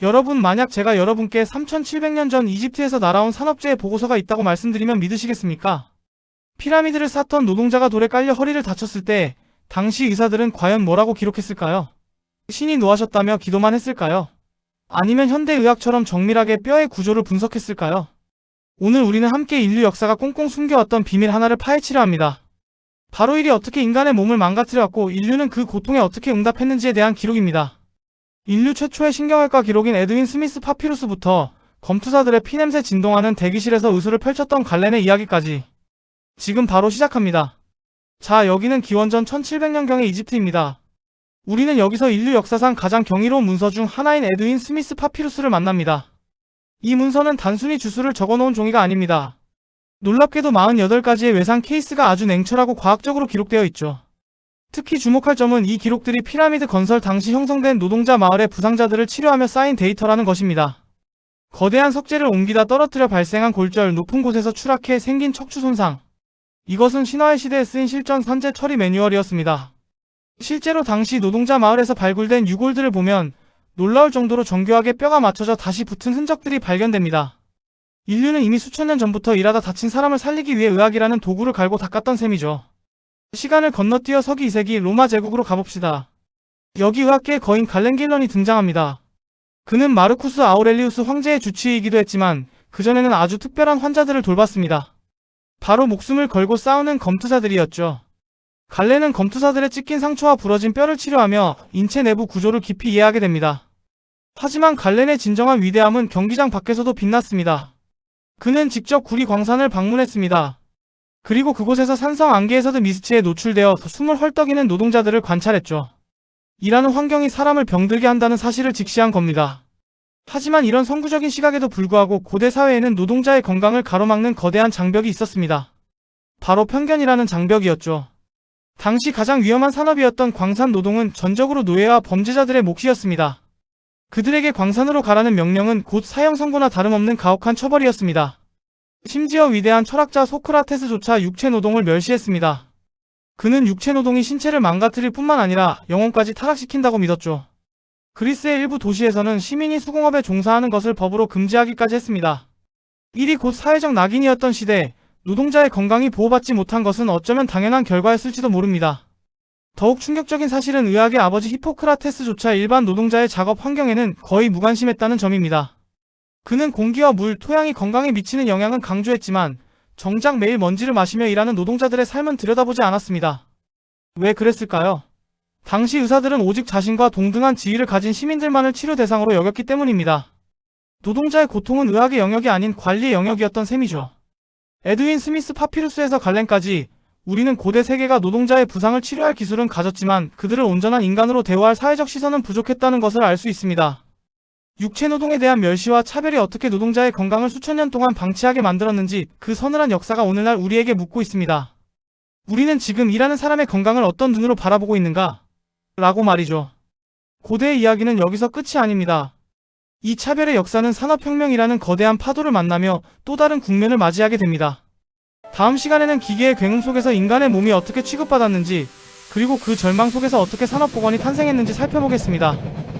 여러분, 만약 제가 여러분께 3700년 전 이집트에서 날아온 산업재해 보고서가 있다고 말씀드리면 믿으시겠습니까? 피라미드를 쌓던 노동자가 돌에 깔려 허리를 다쳤을 때 당시 의사들은 과연 뭐라고 기록했을까요? 신이 노하셨다며 기도만 했을까요? 아니면 현대의학처럼 정밀하게 뼈의 구조를 분석했을까요? 오늘 우리는 함께 인류 역사가 꽁꽁 숨겨왔던 비밀 하나를 파헤치려 합니다. 바로 일이 어떻게 인간의 몸을 망가뜨려왔고 인류는 그 고통에 어떻게 응답했는지에 대한 기록입니다. 인류 최초의 신경외과 기록인 에드윈 스미스 파피루스부터 검투사들의 피냄새 진동하는 대기실에서 의술을 펼쳤던 갈렌의 이야기까지 지금 바로 시작합니다. 자, 여기는 기원전 1700년경의 이집트입니다. 우리는 여기서 인류 역사상 가장 경이로운 문서 중 하나인 에드윈 스미스 파피루스를 만납니다. 이 문서는 단순히 주술을 적어놓은 종이가 아닙니다. 놀랍게도 48가지의 외상 케이스가 아주 냉철하고 과학적으로 기록되어 있죠. 특히 주목할 점은 이 기록들이 피라미드 건설 당시 형성된 노동자 마을의 부상자들을 치료하며 쌓인 데이터라는 것입니다. 거대한 석재를 옮기다 떨어뜨려 발생한 골절, 높은 곳에서 추락해 생긴 척추 손상. 이것은 신화의 시대에 쓰인 실전 산재 처리 매뉴얼이었습니다. 실제로 당시 노동자 마을에서 발굴된 유골들을 보면 놀라울 정도로 정교하게 뼈가 맞춰져 다시 붙은 흔적들이 발견됩니다. 인류는 이미 수천 년 전부터 일하다 다친 사람을 살리기 위해 의학이라는 도구를 갈고 닦았던 셈이죠. 시간을 건너뛰어 서기 2세기 로마 제국으로 가봅시다. 여기 의학계의 거인 갈렌 길런이 등장합니다. 그는 마르쿠스 아우렐리우스 황제의 주치의이기도 했지만 그전에는 아주 특별한 환자들을 돌봤습니다. 바로 목숨을 걸고 싸우는 검투사들이었죠. 갈렌은 검투사들의 찢긴 상처와 부러진 뼈를 치료하며 인체 내부 구조를 깊이 이해하게 됩니다. 하지만 갈렌의 진정한 위대함은 경기장 밖에서도 빛났습니다. 그는 직접 구리 광산을 방문했습니다. 그리고 그곳에서 산성 안개에서도 미스트에 노출되어 숨을 헐떡이는 노동자들을 관찰했죠. 일하는 환경이 사람을 병들게 한다는 사실을 직시한 겁니다. 하지만 이런 선구적인 시각에도 불구하고 고대 사회에는 노동자의 건강을 가로막는 거대한 장벽이 있었습니다. 바로 편견이라는 장벽이었죠. 당시 가장 위험한 산업이었던 광산 노동은 전적으로 노예와 범죄자들의 몫이었습니다. 그들에게 광산으로 가라는 명령은 곧 사형 선고나 다름없는 가혹한 처벌이었습니다. 심지어 위대한 철학자 소크라테스조차 육체노동을 멸시했습니다. 그는 육체노동이 신체를 망가뜨릴 뿐만 아니라 영혼까지 타락시킨다고 믿었죠. 그리스의 일부 도시에서는 시민이 수공업에 종사하는 것을 법으로 금지하기까지 했습니다. 일이 곧 사회적 낙인이었던 시대, 노동자의 건강이 보호받지 못한 것은 어쩌면 당연한 결과였을지도 모릅니다. 더욱 충격적인 사실은 의학의 아버지 히포크라테스조차 일반 노동자의 작업 환경에는 거의 무관심했다는 점입니다. 그는 공기와 물, 토양이 건강에 미치는 영향은 강조했지만 정작 매일 먼지를 마시며 일하는 노동자들의 삶은 들여다보지 않았습니다. 왜 그랬을까요? 당시 의사들은 오직 자신과 동등한 지위를 가진 시민들만을 치료 대상으로 여겼기 때문입니다. 노동자의 고통은 의학의 영역이 아닌 관리의 영역이었던 셈이죠. 에드윈 스미스 파피루스에서 갈렌까지 우리는 고대 세계가 노동자의 부상을 치료할 기술은 가졌지만 그들을 온전한 인간으로 대우할 사회적 시선은 부족했다는 것을 알 수 있습니다. 육체노동에 대한 멸시와 차별이 어떻게 노동자의 건강을 수천 년 동안 방치하게 만들었는지 그 서늘한 역사가 오늘날 우리에게 묻고 있습니다. 우리는 지금 일하는 사람의 건강을 어떤 눈으로 바라보고 있는가? 라고 말이죠. 고대의 이야기는 여기서 끝이 아닙니다. 이 차별의 역사는 산업혁명이라는 거대한 파도를 만나며 또 다른 국면을 맞이하게 됩니다. 다음 시간에는 기계의 굉음 속에서 인간의 몸이 어떻게 취급받았는지, 그리고 그 절망 속에서 어떻게 산업복원이 탄생했는지 살펴보겠습니다.